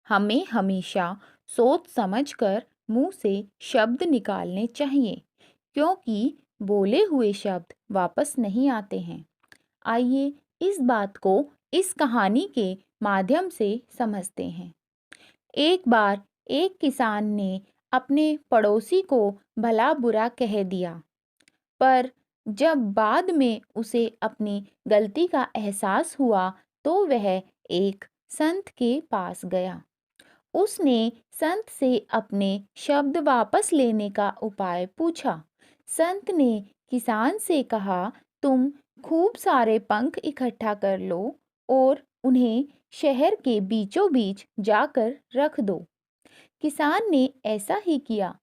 हमें हमेशा सोच समझकर मुंह से शब्द निकालने चाहिए, क्योंकि बोले हुए शब्द वापस नहीं आते हैं। आइए इस बात को इस कहानी के माध्यम से समझते हैं। एक बार एक किसान ने अपने पड़ोसी को भला बुरा कह दिया, पर जब बाद में उसे अपनी गलती का एहसास हुआ तो वह एक संत के पास गया। उसने संत से अपने शब्द वापस लेने का उपाय पूछा। संत ने किसान से कहा, तुम खूब सारे पंख इकट्ठा कर लो और उन्हें शहर के बीचों बीच जाकर रख दो। किसान ने ऐसा ही किया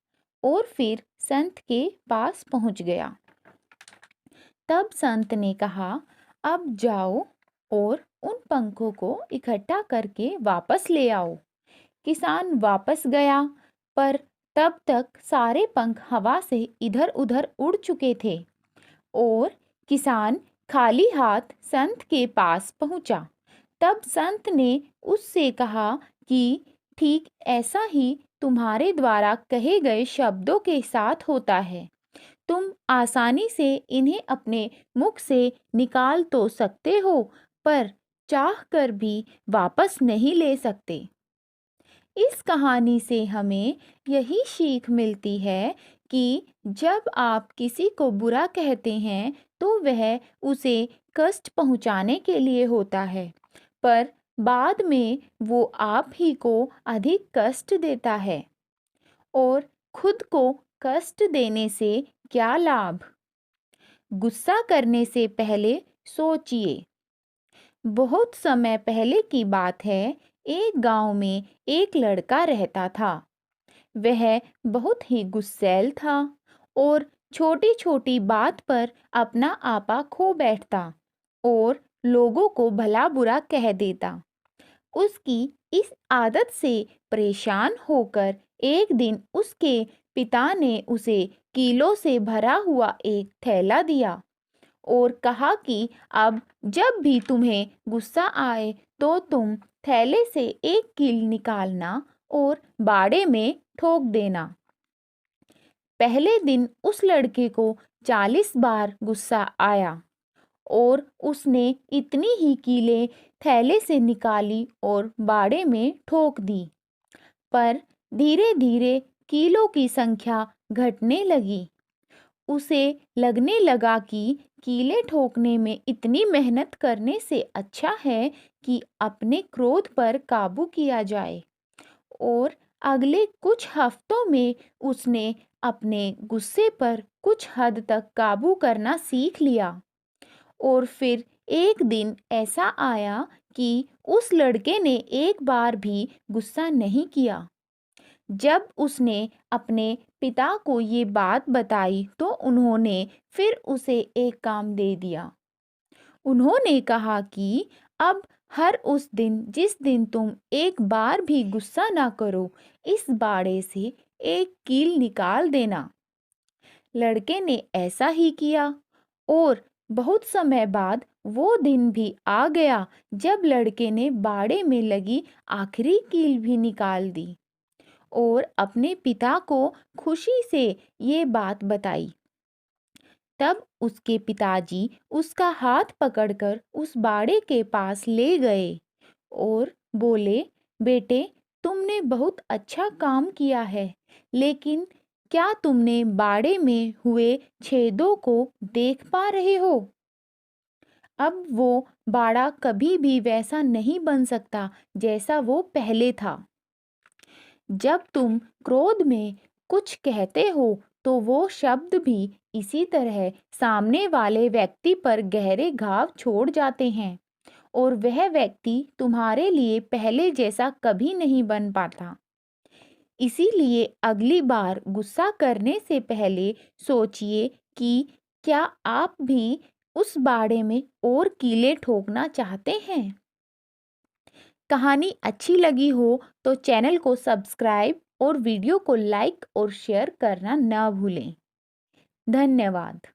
और फिर संत के पास पहुंच गया। तब संत ने कहा, अब जाओ और उन पंखों को इकट्ठा करके वापस ले आओ। किसान वापस गया, पर तब तक सारे पंख हवा से इधर उधर उड़ चुके थे और किसान खाली हाथ संत के पास पहुंचा। तब संत ने उससे कहा कि ठीक ऐसा ही तुम्हारे द्वारा कहे गए शब्दों के साथ होता है। तुम आसानी से इन्हें अपने मुख से निकाल तो सकते हो, पर चाह कर भी वापस नहीं ले सकते। इस कहानी से हमें यही सीख मिलती है कि जब आप किसी को बुरा कहते हैं तो वह उसे कष्ट पहुंचाने के लिए होता है, पर बाद में वो आप ही को अधिक कष्ट देता है। और खुद को कष्ट देने से क्या लाभ? गुस्सा करने से पहले सोचिए। बहुत समय पहले की बात है, एक गांव में एक लड़का रहता था। वह बहुत ही गुस्सैल था और छोटी छोटी बात पर अपना आपा खो बैठता और लोगों को भला बुरा कह देता। उसकी इस आदत से परेशान होकर एक दिन उसके पिता ने उसे कीलों से भरा हुआ एक थैला दिया और कहा कि अब जब भी तुम्हें गुस्सा आए तो तुम थैले से एक कील निकालना और बाड़े में ठोक देना। पहले दिन उस लड़के को 40 बार गुस्सा आया और उसने इतनी ही कीलें थैले से निकाली और बाड़े में ठोक दी। पर धीरे धीरे कीलों की संख्या घटने लगी। उसे लगने लगा कि कीले ठोकने में इतनी मेहनत करने से अच्छा है कि अपने क्रोध पर काबू किया जाए। और अगले कुछ हफ्तों में उसने अपने गुस्से पर कुछ हद तक काबू करना सीख लिया। और फिर एक दिन ऐसा आया कि उस लड़के ने एक बार भी गुस्सा नहीं किया। जब उसने अपने पिता को ये बात बताई तो उन्होंने फिर उसे एक काम दे दिया। उन्होंने कहा कि अब हर उस दिन जिस दिन तुम एक बार भी गुस्सा ना करो, इस बाड़े से एक कील निकाल देना। लड़के ने ऐसा ही किया और बहुत समय बाद वो दिन भी आ गया जब लड़के ने बाड़े में लगी आखिरी कील भी निकाल दी और अपने पिता को खुशी से ये बात बताई। तब उसके पिताजी उसका हाथ पकड़कर उस बाड़े के पास ले गए और बोले, बेटे, तुमने बहुत अच्छा काम किया है, लेकिन क्या तुमने बाड़े में हुए छेदों को देख पा रहे हो? अब वो बाड़ा कभी भी वैसा नहीं बन सकता जैसा वो पहले था। जब तुम क्रोध में कुछ कहते हो तो वो शब्द भी इसी तरह सामने वाले व्यक्ति पर गहरे घाव छोड़ जाते हैं और वह व्यक्ति तुम्हारे लिए पहले जैसा कभी नहीं बन पाता। इसीलिए अगली बार गुस्सा करने से पहले सोचिए कि क्या आप भी उस बाड़े में और कीले ठोकना चाहते हैं। कहानी अच्छी लगी हो तो चैनल को सब्सक्राइब और वीडियो को लाइक और शेयर करना ना भूलें। धन्यवाद।